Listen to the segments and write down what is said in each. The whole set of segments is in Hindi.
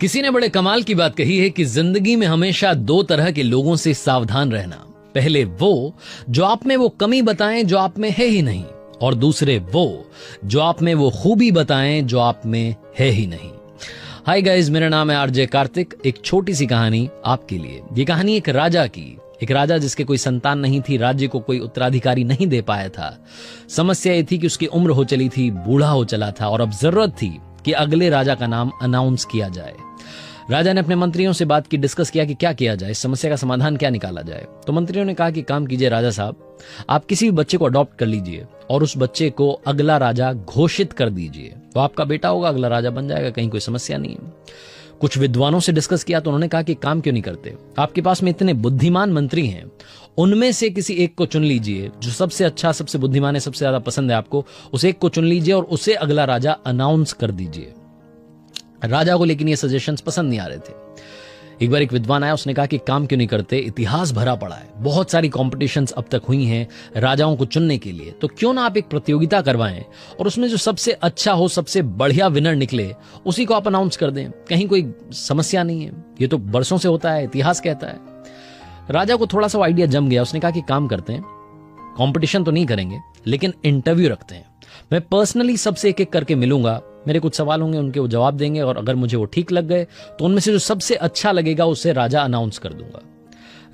किसी ने बड़े कमाल की बात कही है कि जिंदगी में हमेशा दो तरह के लोगों से सावधान रहना। पहले वो जो आप में वो कमी बताएं जो आप में है ही नहीं, और दूसरे वो जो आप में वो खूबी बताएं जो आप में है ही नहीं। हाय गाइस, मेरा नाम है आरजे कार्तिक। एक छोटी सी कहानी आपके लिए। ये कहानी एक राजा की, एक राजा जिसके कोई संतान नहीं थी, राज्य को कोई उत्तराधिकारी नहीं दे पाया था। समस्या ये थी कि उसकी उम्र हो चली थी, बूढ़ा हो चला था, और अब जरूरत थी कि अगले राजा का नाम अनाउंस किया जाए। राजा ने अपने मंत्रियों से बात की, डिस्कस किया कि क्या किया जाए, इस समस्या का समाधान क्या निकाला जाए। तो मंत्रियों ने कहा कि काम कीजिए राजा साहब, आप किसी भी बच्चे को अडॉप्ट कर लीजिए और उस बच्चे को अगला राजा घोषित कर दीजिए, तो आपका बेटा होगा, अगला राजा बन जाएगा, कहीं कोई समस्या नहीं है। कुछ विद्वानों से डिस्कस किया तो उन्होंने कहा कि काम क्यों नहीं करते, आपके पास में इतने बुद्धिमान मंत्री हैं, उनमें से किसी एक को चुन लीजिए जो सबसे अच्छा, सबसे बुद्धिमान है, सबसे ज्यादा पसंद है आपको, उस एक को चुन लीजिए और उसे अगला राजा अनाउंस कर दीजिए। राजा को लेकिन ये सजेशंस पसंद नहीं आ रहे थे। एक बार एक विद्वान आया, उसने कहा कि काम क्यों नहीं करते, इतिहास भरा पड़ा है, बहुत सारी कॉम्पिटिशंस अब तक हुई हैं राजाओं को चुनने के लिए, तो क्यों ना आप एक प्रतियोगिता करवाएं और उसमें जो सबसे अच्छा हो, सबसे बढ़िया विनर निकले, उसी को आप अनाउंस कर दें, कहीं कोई समस्या नहीं है, ये तो बरसों से होता है, इतिहास कहता है। राजा को थोड़ा सा आइडिया जम गया, उसने कहा कि काम करते हैं, कॉम्पिटिशन तो नहीं करेंगे लेकिन इंटरव्यू रखते हैं, मैं पर्सनली सबसे एक एक करके मिलूंगा, मेरे कुछ सवाल होंगे, उनके वो जवाब देंगे, और अगर मुझे वो ठीक लग गए तो उनमें से जो सबसे अच्छा लगेगा उसे राजा अनाउंस कर दूंगा।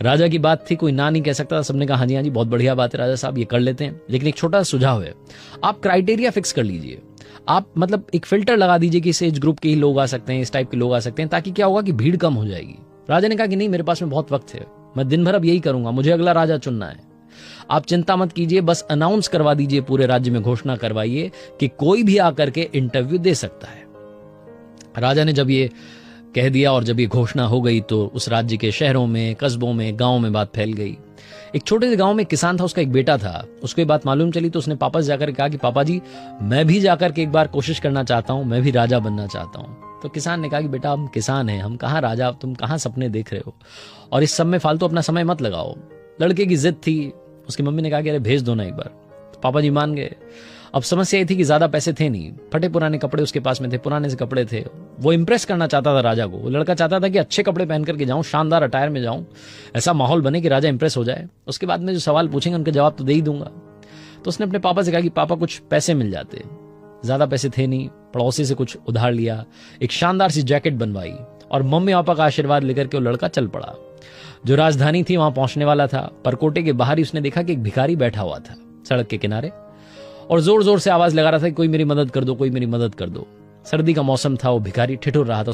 राजा की बात थी, कोई ना नहीं कह सकता था, सबने कहा हाँ जी बहुत बढ़िया बात है राजा साहब, ये कर लेते हैं। लेकिन एक छोटा सुझाव है, आप क्राइटेरिया फिक्स कर लीजिए, आप मतलब एक फिल्टर लगा दीजिए कि इस एज ग्रुप के ही लोग आ सकते हैं, इस टाइप के लोग आ सकते हैं, ताकि क्या होगा कि भीड़ कम हो जाएगी। राजा ने कहा कि नहीं, मेरे पास में बहुत वक्त है, मैं दिन भर अब यही करूंगा, मुझे अगला राजा चुनना है, आप चिंता मत कीजिए, बस अनाउंस करवा दीजिए, पूरे राज्य में घोषणा करवाइए कि कोई भी आकर के इंटरव्यू दे सकता है। राजा ने जब ये कह दिया और जब ये घोषणा हो गई तो उस राज्य के शहरों में, कस्बों में, गांव में बात फैल गई। एक छोटे से गांव में एक किसान था, उसका एक बेटा था, उसको ये बात मालूम चली तो उसने पापा से जाकर कहा कि पापा जी, मैं भी जाकर के एक बार कोशिश करना चाहता हूं, मैं भी राजा बनना चाहता हूं। तो किसान ने कहा कि बेटा, हम किसान हैं, हम कहाँ राजा, तुम कहाँ सपने देख रहे हो, और इस सब में फालतू अपना समय मत लगाओ। लड़के की जिद थी, उसकी मम्मी ने कहा कि अरे भेज दो ना एक बार, तो पापा जी मान गए। अब समस्या ये थी कि ज्यादा पैसे थे नहीं, फटे पुराने कपड़े उसके पास में थे, पुराने से कपड़े थे, वो इंप्रेस करना चाहता था राजा को। वो लड़का चाहता था कि अच्छे कपड़े पहन करके जाऊं, शानदार अटायर में जाऊं, ऐसा माहौल बने कि राजा इंप्रेस हो जाए, उसके बाद में जो सवाल पूछेंगे उनके जवाब तो दे ही दूंगा। तो उसने अपने पापा से कहा कि पापा कुछ पैसे मिल जाते, ज्यादा पैसे थे नहीं, पड़ोसी से कुछ उधार लिया, एक शानदार सी जैकेट बनवाई, और मम्मी पापा का आशीर्वाद लेकर के वो लड़का चल पड़ा। जो राजधानी थी वहां पहुंचने वाला था, परकोटे के बाहर ही उसने देखा कि एक भिखारी बैठा हुआ था सड़क के किनारे, और जोर जोर से आवाज लगा रहा था कि कोई मेरी मदद कर दो, कोई मेरी मदद कर दो। सर्दी का मौसम था, वो भिखारी ठिठुर रहा था।